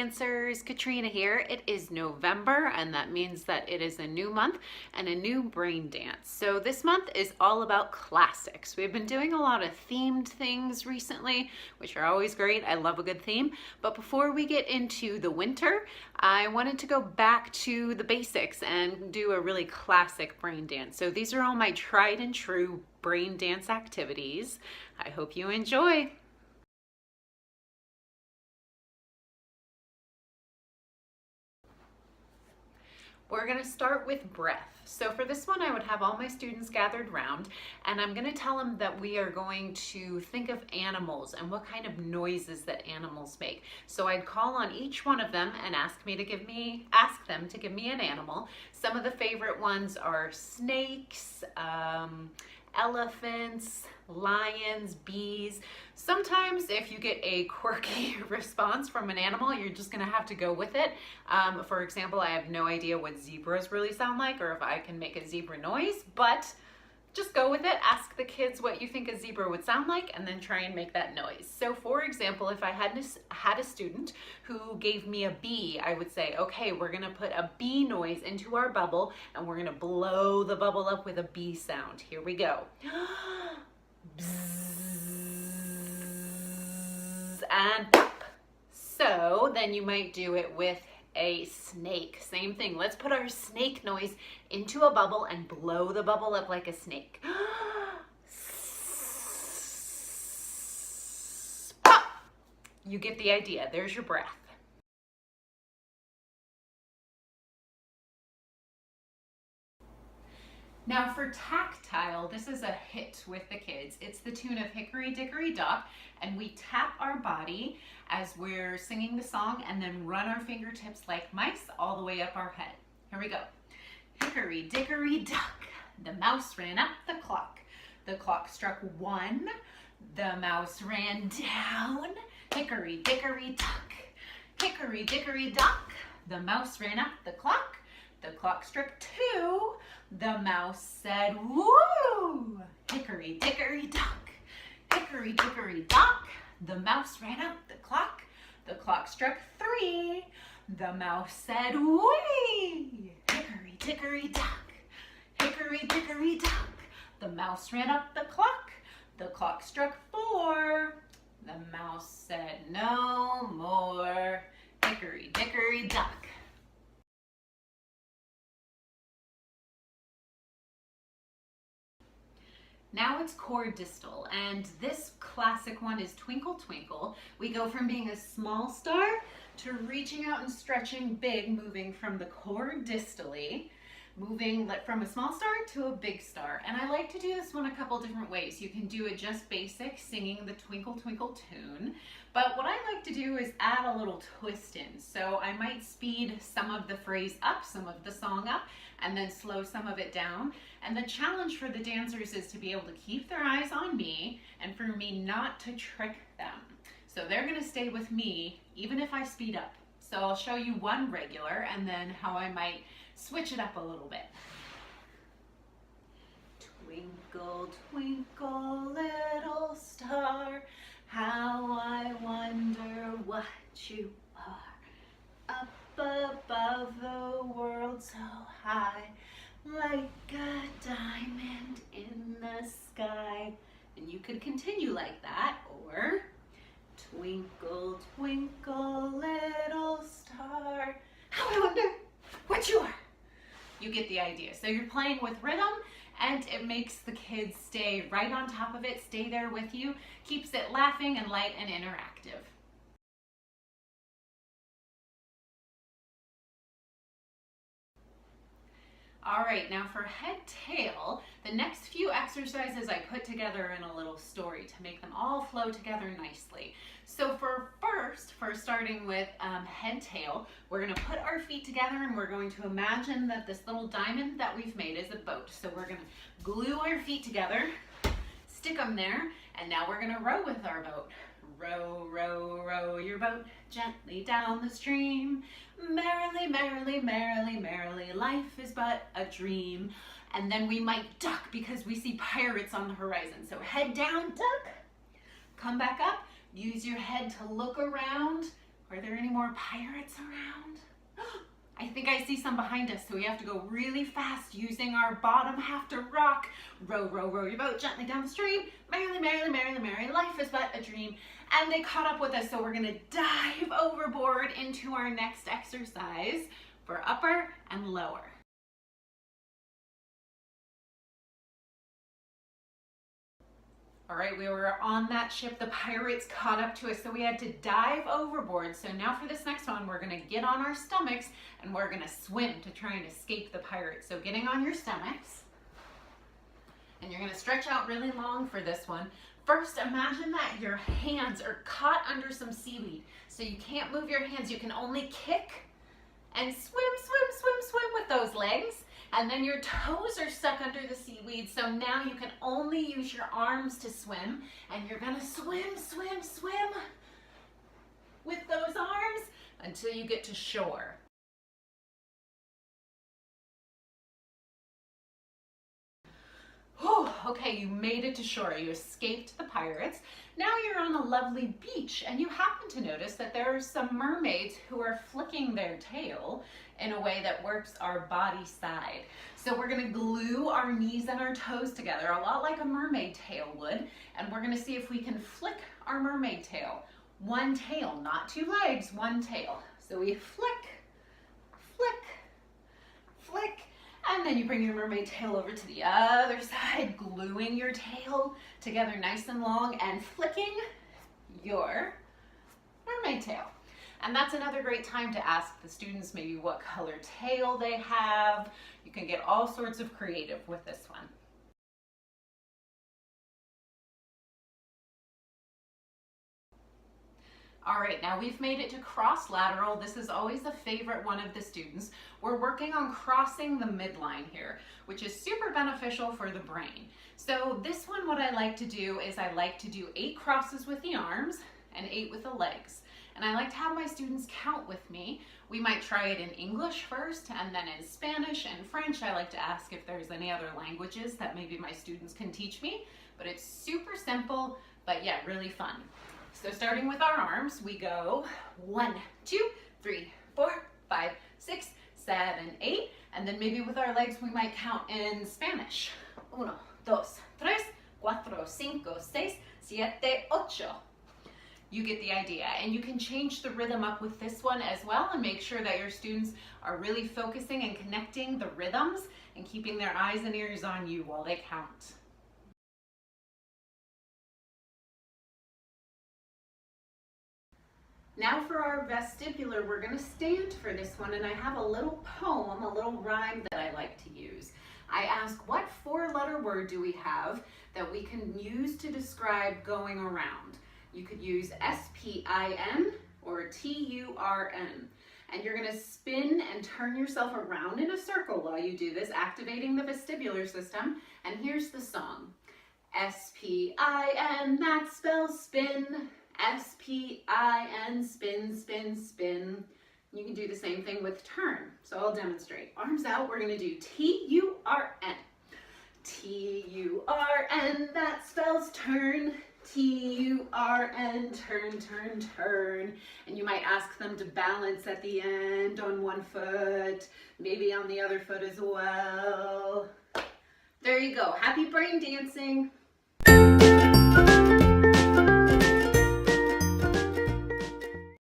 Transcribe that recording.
dancers, Katrina here. It is November, and that means that it is a new month and a new brain dance. So this month is all about classics. We've been doing a lot of themed things recently, which are always great. I love a good theme. But before we get into the winter, I wanted to go back to the basics and do a really classic brain dance. So these are all my tried and true brain dance activities. I hope you enjoy. We're going to start with breath. So for this one, I would have all my students gathered round, and I'm going to tell them that we are going to think of animals and what kind of noises that animals make. So I'd call on each one of them and ask them to give me an animal. Some of the favorite ones are snakes, elephants, lions, bees. Sometimes if you get a quirky response from an animal, you're just gonna have to go with it. For example, I have no idea what zebras really sound like or if I can make a zebra noise, but just go with it. Ask the kids what you think a zebra would sound like and then try and make that noise. So for example, if I had a student who gave me a bee, I would say, okay, we're gonna put a bee noise into our bubble and we're gonna blow the bubble up with a bee sound. Here we go. And pop. So then you might do it with a snake. Same thing. Let's put our snake noise into a bubble and blow the bubble up like a snake. Pop. You get the idea. There's your breath. Now for tactile, this is a hit with the kids. It's the tune of Hickory Dickory Dock, and we tap our body as we're singing the song and then run our fingertips like mice all the way up our head. Here we go. Hickory Dickory Dock, the mouse ran up the clock. The clock struck 1, the mouse ran down. Hickory Dickory Dock, Hickory Dickory Dock, the mouse ran up the clock. The clock struck 2, the mouse said, woo! Hickory Dickory Dock, Hickory Dickory Dock, the mouse ran up the clock. The clock struck 3, the mouse said, wee! Hickory Dickory Dock, Hickory Dickory Dock, the mouse ran up the clock. The clock struck 4, the mouse said, no more. Hickory Dickory Dock. Now it's core distal, and this classic one is Twinkle Twinkle. We go from being a small star to reaching out and stretching big, moving from the core distally, moving from a small star to a big star. And I like to do this one a couple different ways. You can do it just basic, singing the Twinkle Twinkle tune, but what I like to do is add a little twist in. So I might speed some of the phrase up, some of the song up, and then slow some of it down. And the challenge for the dancers is to be able to keep their eyes on me and for me not to trick them. So they're gonna stay with me even if I speed up. So I'll show you one regular and then how I might switch it up a little bit. Twinkle, twinkle, little star, how I wonder what you are. Up above the world so high, like a diamond in the sky. And you could continue like that, or twinkle, twinkle, little star, how I wonder what you are. You get the idea. So you're playing with rhythm, and it makes the kids stay right on top of it, stay there with you, keeps it laughing and light and interactive. All right, now for head tail, the next few exercises I put together in a little story to make them all flow together nicely. So for starting with head tail, we're gonna put our feet together and we're going to imagine that this little diamond that we've made is a boat. So we're gonna glue our feet together, stick them there, and now we're gonna row with our boat. Row, row, row your boat gently down the stream. Merrily, merrily, merrily, merrily, life is but a dream. And then we might duck because we see pirates on the horizon. So head down, duck, come back up, use your head to look around, Are there any more pirates around? I think I see some behind us, so we have to go really fast using our bottom half to rock. Row, row, row your boat gently down the stream. Merrily, merrily, merrily, merrily, life is but a dream. And they caught up with us, so we're gonna dive overboard into our next exercise for upper and lower. All right, we were on that ship. The pirates caught up to us, so we had to dive overboard. So now for this next one, we're gonna get on our stomachs and we're gonna swim to try and escape the pirates. So getting on your stomachs, and you're gonna stretch out really long for this one. First, imagine that your hands are caught under some seaweed. So you can't move your hands, you can only kick and swim, swim, swim, swim with those legs. And then your toes are stuck under the seaweed, so now you can only use your arms to swim, and you're gonna swim, swim, swim with those arms until you get to shore. Whew, okay, you made it to shore. You escaped the pirates. Now you're on a lovely beach, and you happen to notice that there are some mermaids who are flicking their tail in a way that works our body side. So we're gonna glue our knees and our toes together, a lot like a mermaid tail would, and we're gonna see if we can flick our mermaid tail. One tail, not two legs, one tail. So we flick, flick, flick, and then you bring your mermaid tail over to the other side, gluing your tail together nice and long and flicking your mermaid tail. And that's another great time to ask the students maybe what color tail they have. You can get all sorts of creative with this one. All right, now we've made it to cross lateral. This is always a favorite one of the students. We're working on crossing the midline here, which is super beneficial for the brain. So this one, what I like to do is I like to do 8 crosses with the arms and 8 with the legs. And I like to have my students count with me. We might try it in English first, and then in Spanish and French. I like to ask if there's any other languages that maybe my students can teach me. But it's super simple, but yeah, really fun. So starting with our arms, we go 1, 2, 3, 4, 5, 6, 7, 8. And then maybe with our legs, we might count in Spanish. 1, 2, 3, 4, 5, 6, 7, 8. You get the idea, and you can change the rhythm up with this one as well and make sure that your students are really focusing and connecting the rhythms and keeping their eyes and ears on you while they count. Now for our vestibular, we're going to stand for this one, and I have a little poem, a little rhyme that I like to use. I ask, what 4-letter word do we have that we can use to describe going around? You could use S-P-I-N or T-U-R-N. And you're going to spin and turn yourself around in a circle while you do this, activating the vestibular system. And here's the song. S-P-I-N, that spells spin. S-P-I-N, spin, spin, spin. You can do the same thing with turn. So I'll demonstrate. Arms out, we're going to do T-U-R-N. T-U-R-N, that spells turn. T-U-R-N, turn, turn, turn. And you might ask them to balance at the end on one foot, maybe on the other foot as well. There you go. Happy brain dancing.